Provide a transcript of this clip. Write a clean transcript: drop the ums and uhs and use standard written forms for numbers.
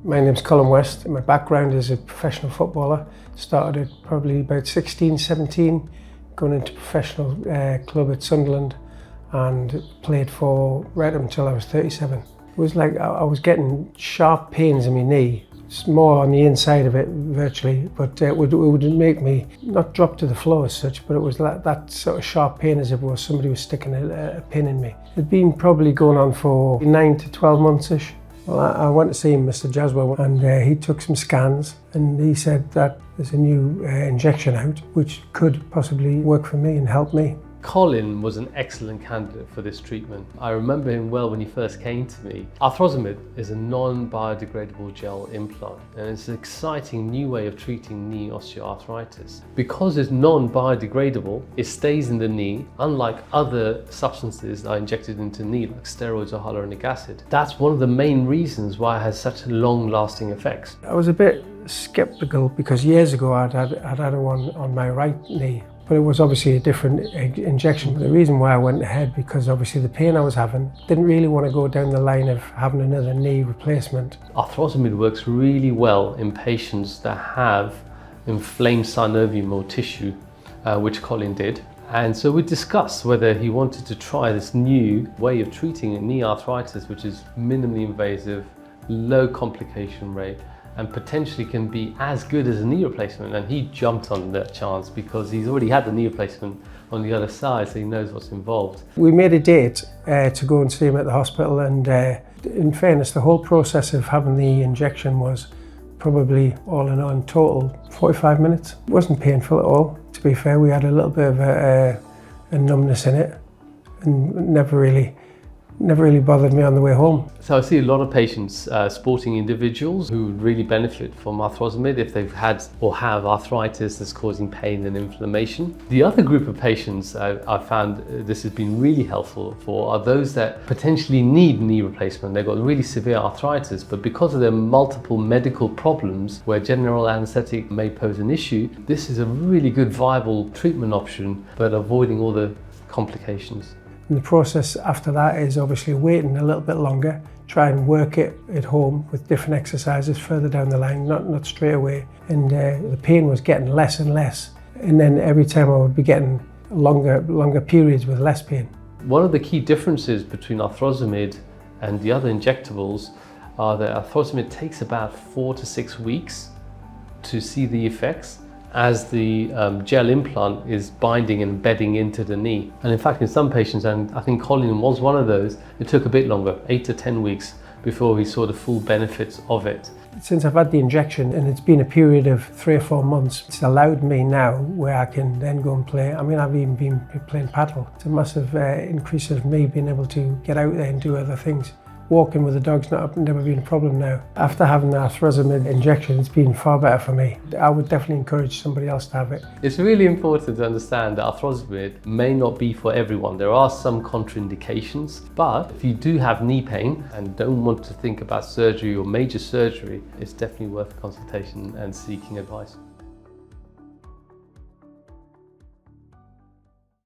My name's Colin West. My background is a professional footballer. Started at probably about 16, 17, going into professional club at Sunderland and played for right up until I was 37. It was like I was getting sharp pains in my knee. It's more on the inside of it virtually, but it would make me not drop to the floor as such, but it was that sort of sharp pain as if it was somebody was sticking a pin in me. It'd been probably going on for 9 to 12 months-ish. Well, I went to see Mr. Jaiswal and he took some scans and he said that there's a new injection out which could possibly work for me and help me. Colin was an excellent candidate for this treatment. I remember him well when he first came to me. Arthrosamid is a non-biodegradable gel implant and it's an exciting new way of treating knee osteoarthritis. Because it's non-biodegradable, it stays in the knee, unlike other substances that are injected into the knee like steroids or hyaluronic acid. That's one of the main reasons why it has such long-lasting effects. I was a bit skeptical because years ago I'd had one on my right knee. But it was obviously a different injection. The reason why I went ahead, because obviously the pain I was having, didn't really want to go down the line of having another knee replacement. Arthrosamid works really well in patients that have inflamed synovium or tissue, which Colin did. And so we discussed whether he wanted to try this new way of treating knee arthritis, which is minimally invasive, low complication rate, and potentially can be as good as a knee replacement. And he jumped on that chance because he's already had the knee replacement on the other side, so he knows what's involved. We made a date to go and see him at the hospital, and in fairness, the whole process of having the injection was probably all in all in total 45 minutes. It wasn't painful at all. To be fair, we had a little bit of a numbness in it and never really bothered me on the way home. So I see a lot of patients, sporting individuals, who would really benefit from Arthrosamid if they've had or have arthritis that's causing pain and inflammation. The other group of patients I found this has been really helpful for are those that potentially need knee replacement. They've got really severe arthritis, but because of their multiple medical problems where general anesthetic may pose an issue, this is a really good viable treatment option, but avoiding all the complications. And the process after that is obviously waiting a little bit longer, try and work it at home with different exercises further down the line, not straight away. And the pain was getting less and less. And then every time I would be getting longer periods with less pain. One of the key differences between Arthrosamid and the other injectables are that Arthrosamid takes about 4 to 6 weeks to see the effects, as the gel implant is binding and embedding into the knee. And in fact, in some patients, and I think Colin was one of those, it took a bit longer, 8 to 10 weeks, before we saw the full benefits of it. Since I've had the injection, and it's been a period of 3 or 4 months, it's allowed me now where I can then go and play. I mean, I've even been playing Padel. It's a massive increase of me being able to get out there and do other things. Walking with the dog's never been a problem now. After having the Arthrosamid injection, it's been far better for me. I would definitely encourage somebody else to have it. It's really important to understand that Arthrosamid may not be for everyone. There are some contraindications, but if you do have knee pain and don't want to think about surgery or major surgery, it's definitely worth a consultation and seeking advice.